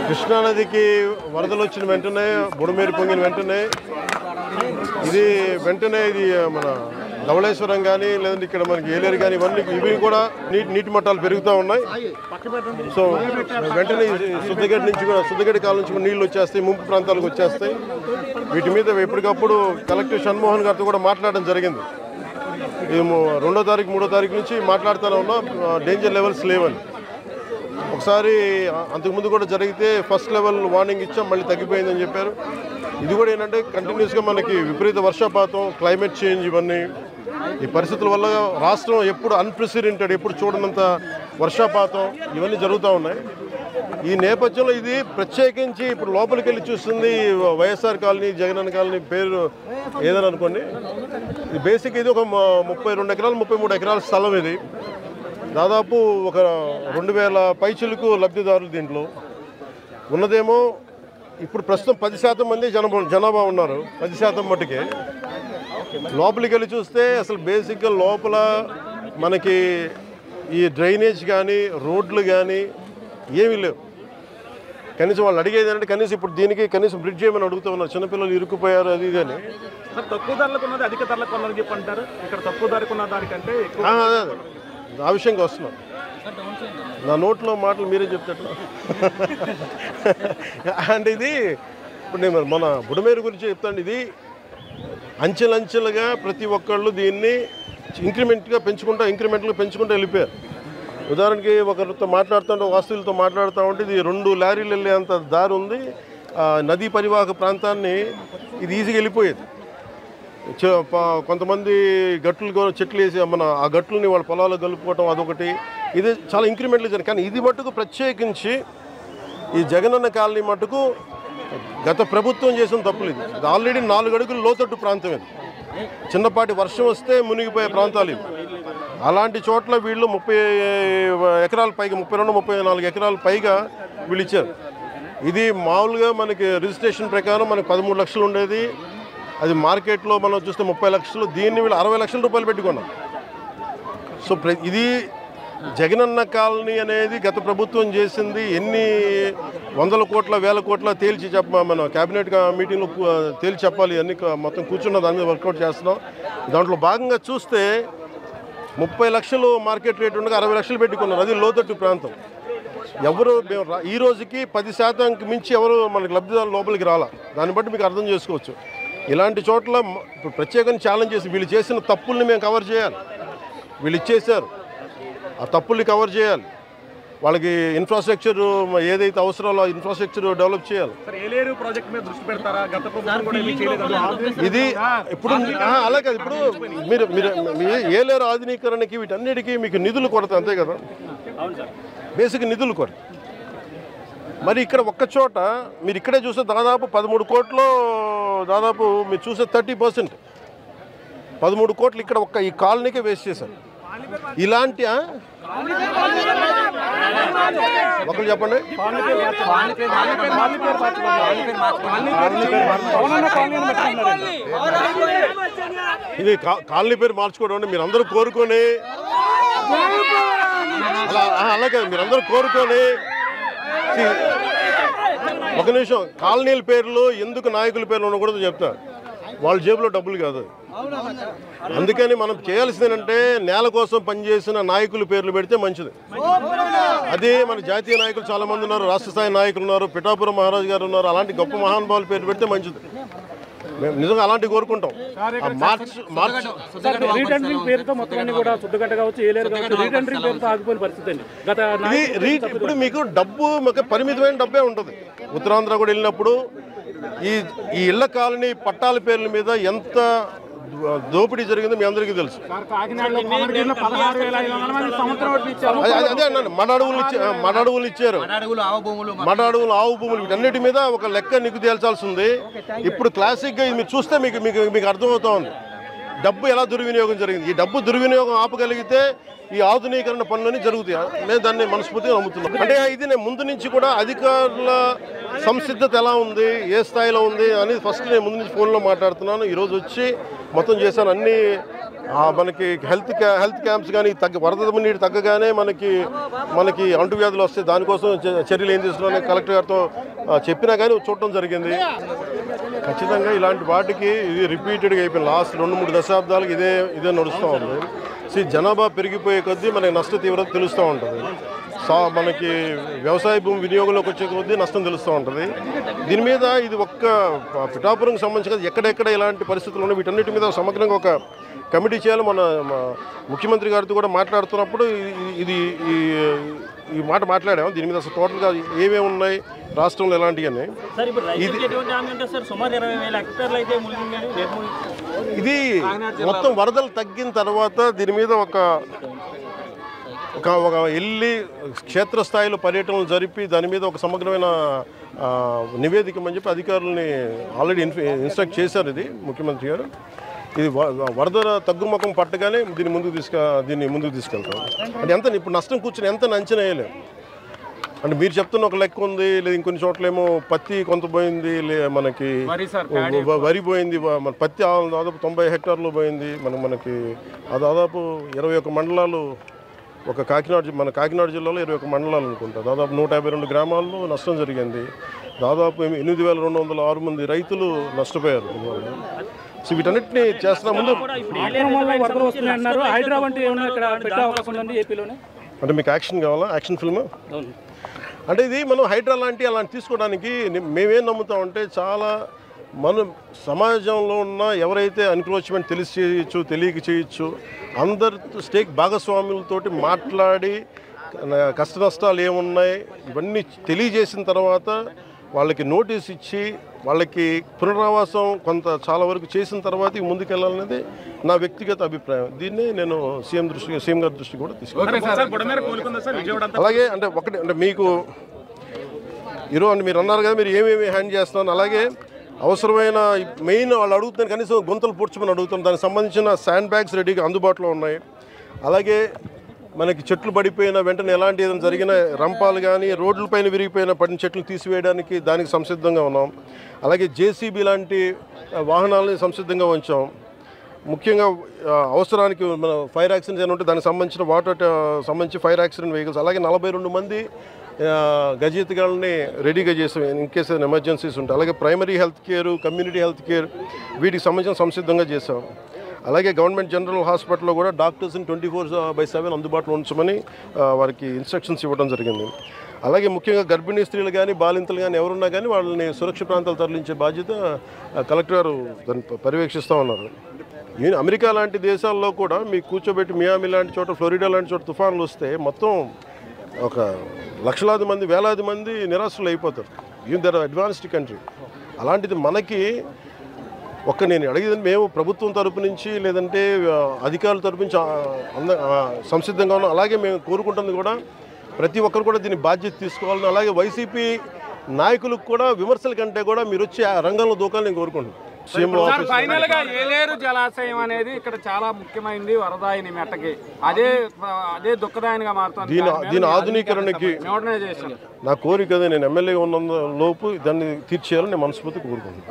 కృష్ణానదికి వరదలు వచ్చిన వెంటనే బుడమేరు పొంగిన వెంటనే ఇది మన ధవళేశ్వరం కానీ లేదంటే ఇక్కడ మనకి ఏలేరు కానీ ఇవి కూడా నీటి మట్టాలు పెరుగుతూ ఉన్నాయి. సో వెంటనే శుద్ధగడ్డ కాలం నుంచి కూడా నీళ్ళు వచ్చేస్తాయి, ముంపు ప్రాంతాలకు వచ్చేస్తాయి. వీటి మీద ఎప్పటికప్పుడు కలెక్టర్ షణ్మోహన్ గారితో కూడా మాట్లాడడం జరిగింది. మేము 2వ తారీఖు 3వ తారీఖు నుంచి మాట్లాడుతూనే ఉన్నాం, డేంజర్ లెవెల్స్ లేవని. ఒకసారి అంతకుముందు కూడా జరిగితే ఫస్ట్ లెవెల్ వార్నింగ్ ఇచ్చాం, మళ్ళీ తగ్గిపోయిందని చెప్పారు. ఇది కూడా ఏంటంటే కంటిన్యూస్గా మనకి విపరీత వర్షపాతం, క్లైమేట్ చేంజ్, ఇవన్నీ ఈ పరిస్థితుల వల్ల రాష్ట్రం ఎప్పుడు అన్ప్రెసిడెంటెడ్, ఎప్పుడు చూడనంత వర్షపాతం ఇవన్నీ జరుగుతూ ఉన్నాయి. ఈ నేపథ్యంలో ఇది ప్రత్యేకించి ఇప్పుడు లోపలికి వెళ్ళి చూస్తుంది వైఎస్ఆర్ కాలనీ, జగనన్న కాలనీ పేరు ఏదని అనుకోండి. ఇది బేసిక్ ఇది ఒక 32 ఎకరాలు 33 ఎకరాల స్థలం. ఇది దాదాపు ఒక 2000 పైచిలకు లబ్ధిదారులు. దీంట్లో ఉన్నదేమో ఇప్పుడు ప్రస్తుతం 10% మంది జనాభా ఉన్నారు. 10% మట్టుకే. లోపలికి వెళ్ళి చూస్తే అసలు బేసిక్గా లోపల మనకి ఈ డ్రైనేజ్ కానీ రోడ్లు కానీ ఏమీ లేవు. కనీసం వాళ్ళు అడిగేది అంటే కనీసం ఇప్పుడు దీనికి కనీసం బ్రిడ్జ్ చేయమని అడుగుతూ ఉన్నారు. చిన్నపిల్లలు ఇరుక్కుపోయారు అది ఇది అని. తక్కువ ధరలకు ఉన్నది అధిక ధరలకు ఉన్నది చెప్పంటారు. ఇక్కడ తక్కువ ధరకు ఉన్న దానికంటే ఆ విషయంగా వస్తున్నాం. నా నోట్లో మాటలు మీరే చెప్తారు. అండ్ ఇది ఇప్పుడు నేను మన బుడమేరు గురించి చెప్తాను. ఇది అంచెలంచెలుగా ప్రతి ఒక్కళ్ళు దీన్ని ఇంక్రిమెంట్గా పెంచుకుంటూ వెళ్ళిపోయారు. ఉదాహరణకి ఒకరితో మాట్లాడుతుంటే, వాస్తువులతో మాట్లాడుతూ ఉంటే ఇది 2 లారీలు వెళ్ళేంత దారి ఉంది. నదీ పరివాహక ప్రాంతాన్ని ఇది ఈజీగా వెళ్ళిపోయేది. కొంతమంది చెట్లు వేసి ఆ గట్లని వాళ్ళ పొలాలు కలుపుకోవటం అదొకటి. ఇది చాలా ఇంక్రిమెంట్లు జరిగింది. కానీ ఇది మట్టుకు ప్రత్యేకించి ఈ జగనన్న కాలనీ మట్టుకు గత ప్రభుత్వం చేసిన తప్పులు. ఇది ఆల్రెడీ 4 అడుగులు లోతట్టు ప్రాంతం. ఇది చిన్నపాటి వర్షం వస్తే మునిగిపోయే ప్రాంతాలు ఇవి. అలాంటి చోట్ల వీళ్ళు 30 ఎకరాల పైగా 32-34 ఎకరాల పైగా వీళ్ళు ఇచ్చారు. ఇది మామూలుగా మనకి రిజిస్ట్రేషన్ ప్రకారం మనకి 13 లక్షలు ఉండేది. అది మార్కెట్లో మనం చూస్తే 30 లక్షలు. దీన్ని వీళ్ళు 60 లక్షల రూపాయలు పెట్టుకున్నారు. సో ఇది జగనన్న కాలనీ అనేది గత ప్రభుత్వం చేసింది ఎన్ని 100 కోట్ల 1000 కోట్ల తేల్చి మన క్యాబినెట్ మీటింగ్లో తేల్చి చెప్పాలి. అన్ని మొత్తం కూర్చున్న దాని మీద వర్కౌట్ చేస్తున్నాం. దాంట్లో భాగంగా చూస్తే 30 లక్షలు మార్కెట్ రేట్ ఉండగా 60 లక్షలు పెట్టుకున్నారు. అది లోతట్టు ప్రాంతం. ఎవరు ఈ రోజుకి 10% మించి ఎవరు మనకి లబ్ధిదారులు లోపలికి రాలా. దాన్ని బట్టి మీకు అర్థం చేసుకోవచ్చు. ఇలాంటి చోట్ల ఇప్పుడు ప్రత్యేకంగా ఛాలెంజ్ చేసి వీళ్ళు చేసిన తప్పుల్ని మేము కవర్ చేయాలి. వీళ్ళు ఇచ్చేసారు, ఆ తప్పుల్ని కవర్ చేయాలి. వాళ్ళకి ఇన్ఫ్రాస్ట్రక్చర్ ఏదైతే అవసరాలో ఇన్ఫ్రాస్ట్రక్చర్ డెవలప్ చేయాలి. ఇది ఇప్పుడు అలా కాదు. ఇప్పుడు మీరు ఏలేరు ఆధునీకరణకి వీటన్నిటికీ మీకు నిధులు కొరత, అంతే కదా. బేసిక్ నిధులు కొరత. మరి ఇక్కడ ఒక్క చోట మీరు ఇక్కడే చూస్తే దాదాపు 13 కోట్లు, దాదాపు మీరు చూస్తే 30%, 13 కోట్లు ఇక్కడ ఒక్క ఈ కాలనీకే వేస్ట్ చేశారు. ఇలాంటి ఒకరు చెప్పండి. ఇది కాలనీ పేరు మార్చుకోవడం అంటే మీరందరూ కోరుకొని అలాగే మీరందరూ కోరుకొని ఒక నిమిషం, కాలనీల పేర్లు ఎందుకు నాయకుల పేర్లు ఉండకూడదు చెప్తా. వాళ్ళ జేబులో డబ్బులు కాదు. అందుకని మనం చేయాల్సింది ఏంటంటే నేల కోసం పనిచేసిన నాయకుల పేర్లు పెడితే మంచిది. అదే మన జాతీయ నాయకులు చాలా మంది ఉన్నారు, రాష్ట్ర స్థాయి నాయకులు ఉన్నారు, పిఠాపురం మహారాజు గారు ఉన్నారు. అలాంటి గొప్ప మహానుభావుల పేర్లు పెడితే మంచిది. మేము నిజంగా అలాంటివి కోరుకుంటాం. ఇప్పుడు మీకు డబ్బు పరిమితమైన డబ్బే ఉంటుంది. ఉత్తరాంధ్ర కూడా వెళ్ళినప్పుడు ఈ ఇళ్ల కాలనీ పట్టాల పేర్ల మీద ఎంత దోపిడీ జరిగిందో మీ అందరికీ తెలుసు. అదే అన్నాను, మడ అడవులు ఇచ్చారు, మడ అడవులు, ఆవు భూములు, వీటన్నిటి మీద ఒక లెక్క నీకు తేల్చాల్సి ఉంది. ఇప్పుడు క్లాసిక్గా ఇది మీరు చూస్తే మీకు అర్థమవుతా ఉంది డబ్బు ఎలా దుర్వినియోగం జరిగింది. ఈ డబ్బు దుర్వినియోగం ఆపగలిగితే ఈ ఆధునీకరణ పనులన్నీ జరుగుతాయి. నేను దాన్ని మనస్ఫూర్తిగా నమ్ముతున్నాను. అంటే ఇది నేను ముందు నుంచి కూడా అధికారుల సంసిద్ధత ఎలా ఉంది, ఏ స్థాయిలో ఉంది అనేది ఫస్ట్ నేను ముందు నుంచి ఫోన్లో మాట్లాడుతున్నాను. ఈరోజు వచ్చి మొత్తం చేశాను. అన్నీ మనకి హెల్త్ క్యాంప్స్ కానీ వరద నీరు తగ్గగానే మనకి అంటువ్యాధులు వస్తాయి, దానికోసం చర్యలు ఏం తీసుకున్నా కలెక్టర్ గారితో చెప్పినా కానీ చూడటం జరిగింది. ఖచ్చితంగా ఇలాంటి వాటికి ఇది రిపీటెడ్గా అయిపోయింది. లాస్ట్ 2-3 దశాబ్దాలకు ఇదే నడుస్తూ ఉంది. జనాభా పెరిగిపోయే కొద్దీ మనకి నష్ట తీవ్రత తెలుస్తూ ఉంటుంది. మనకి వ్యవసాయ భూమి వినియోగంలోకి వచ్చే కొద్దీ నష్టం తెలుస్తూ ఉంటుంది. దీని మీద ఇది ఒక్క పిఠాపురంకి సంబంధించి ఎక్కడెక్కడ ఇలాంటి పరిస్థితులు ఉన్నాయి వీటన్నిటి మీద సమగ్రంగా ఒక కమిటీ చేయాలి. మన ముఖ్యమంత్రి గారితో కూడా మాట్లాడుతున్నప్పుడు ఈ మాట మాట్లాడాము. దీని మీద అసలు టోటల్గా ఏమేమి ఉన్నాయి రాష్ట్రంలో ఎలాంటివి ఇది మొత్తం వరదలు తగ్గిన తర్వాత దీని మీద ఒక వెళ్ళి క్షేత్రస్థాయిలో పర్యటనలు జరిపి దాని మీద ఒక సమగ్రమైన నివేదికమని చెప్పి అధికారులని ఆల్రెడీ ఇన్స్ట్రక్ట్ చేశారు. ఇది ముఖ్యమంత్రి గారు ఇది వరద తగ్గుముఖం పట్టగానే దీన్ని ముందుకు తీసుకెళ్తాం. అంటే ఎంత ఇప్పుడు నష్టం కూర్చొని ఎంత అంచనా వేయలేము. అంటే మీరు చెప్తున్న ఒక లెక్క ఉంది, లేదు ఇంకొన్ని చోట్లేమో పత్తి కొంత పోయింది, మనకి వరి పోయింది, మన పత్తి దాదాపు 90 హెక్టార్లు పోయింది. మనకి దాదాపు 21 మండలాలు మన కాకినాడ జిల్లాలో 21 మండలాలు అనుకుంటా, దాదాపు 152 గ్రామాల్లో నష్టం జరిగింది. దాదాపు 8,206 మంది రైతులు నష్టపోయారు. సో వీటన్నిటిని చేస్తున్న ముందు అంటే మీకు యాక్షన్ కావాలా? యాక్షన్ ఫిల్మ్ అంటే ఇది మనం హైడ్రా అలాంటి తీసుకోవడానికి మేమేం నమ్ముతామంటే చాలా మనం సమాజంలో ఉన్న ఎవరైతే ఎన్క్రోచ్మెంట్ తెలిసి చేయొచ్చు తెలియక చేయొచ్చు అందరి భాగస్వాములతోటి మాట్లాడి కష్ట నష్టాలు ఏమున్నాయి ఇవన్నీ తెలియజేసిన తర్వాత వాళ్ళకి నోటీస్ ఇచ్చి వాళ్ళకి పునరావాసం చాలా వరకు చేసిన తర్వాత ముందుకెళ్ళాలనేది నా వ్యక్తిగత అభిప్రాయం. దీన్నే నేను సీఎం గారి దృష్టి కూడా తీసుకున్నాను. అలాగే అంటే మీకు ఈరోజు మీరు అన్నారు కదా మీరు ఏమేమి హ్యాండ్ చేస్తున్నాను, అలాగే అవసరమైన మెయిన్ వాళ్ళు అడుగుతున్నారు కనీసం గుంతలు పూడ్చమని అడుగుతున్నారు. దానికి సంబంధించిన శాండ్ బ్యాగ్స్ రెడీగా అందుబాటులో ఉన్నాయి. అలాగే మనకి చెట్లు పడిపోయిన వెంటనే ఎలాంటి ఏదైనా జరిగిన రంపాలు కానీ రోడ్లపైన పడిన చెట్లు తీసివేయడానికి దానికి సంసిద్ధంగా ఉన్నాం. అలాగే జేసీబీ లాంటి వాహనాలని సంసిద్ధంగా ఉంచాం. ముఖ్యంగా అవసరానికి మన ఫైర్ యాక్సిడెంట్స్ ఏమైనా ఉంటే దానికి సంబంధించిన సంబంధించి ఫైర్ యాక్సిడెంట్ వెహికల్స్, అలాగే 42 మంది గజయితగాళ్ళని రెడీగా చేసాం ఇన్ కేస్ ఎమర్జెన్సీస్ ఉంటాయి. అలాగే primary health care, community health care వీటికి సంబంధించిన సంసిద్ధంగా చేసాం. అలాగే గవర్నమెంట్ జనరల్ హాస్పిటల్లో కూడా డాక్టర్స్ని 24/7 అందుబాటులో ఉంచమని వారికి ఇన్స్ట్రక్షన్స్ ఇవ్వడం జరిగింది. అలాగే ముఖ్యంగా గర్భిణీ స్త్రీలు కానీ బాలింతలు కానీ ఎవరున్నా కానీ వాళ్ళని సురక్షిత ప్రాంతాలు తరలించే బాధ్యత కలెక్టర్ గారు దాన్ని పర్యవేక్షిస్తూ ఉన్నారు. అమెరికా లాంటి దేశాల్లో కూడా మీకు కూర్చోబెట్టి మియామి లాంటి చోట, ఫ్లోరిడా లాంటి చోట తుఫాన్లు వస్తే మొత్తం ఒక లక్షలాది మంది, వేలాది మంది నిరాశలు అయిపోతారు. They're advanced country. అలాంటిది మనకి నేను అడిగేది మేము ప్రభుత్వం తరపు నుంచి లేదంటే అధికారుల తరపు నుంచి సంసిద్ధంగా ఉన్నాం. అలాగే మేము కోరుకుంటుంది కూడా ప్రతి ఒక్కరు కూడా దీన్ని బాధ్యత తీసుకోవాలని, అలాగే వైసీపీ నాయకులకు కూడా విమర్శల కంటే కూడా మీరు వచ్చి ఆ రంగంలో దూకాలని నేను కోరుకుంటున్నాను. ఫైనల్ గా ఏలేరు జలాశయం అనేది ఇక్కడ చాలా ముఖ్యమైనది వరదాయిని మెట్టకి, అదే దుఃఖదాయనిగా మారుతుంది. దీని ఆధునీకరణకి నా కోరిక నేను ఎమ్మెల్యేగా ఉన్న లోపు దాన్ని తీర్చేయాలని నేను మనస్ఫూర్తిగా కోరుకుంటున్నాను.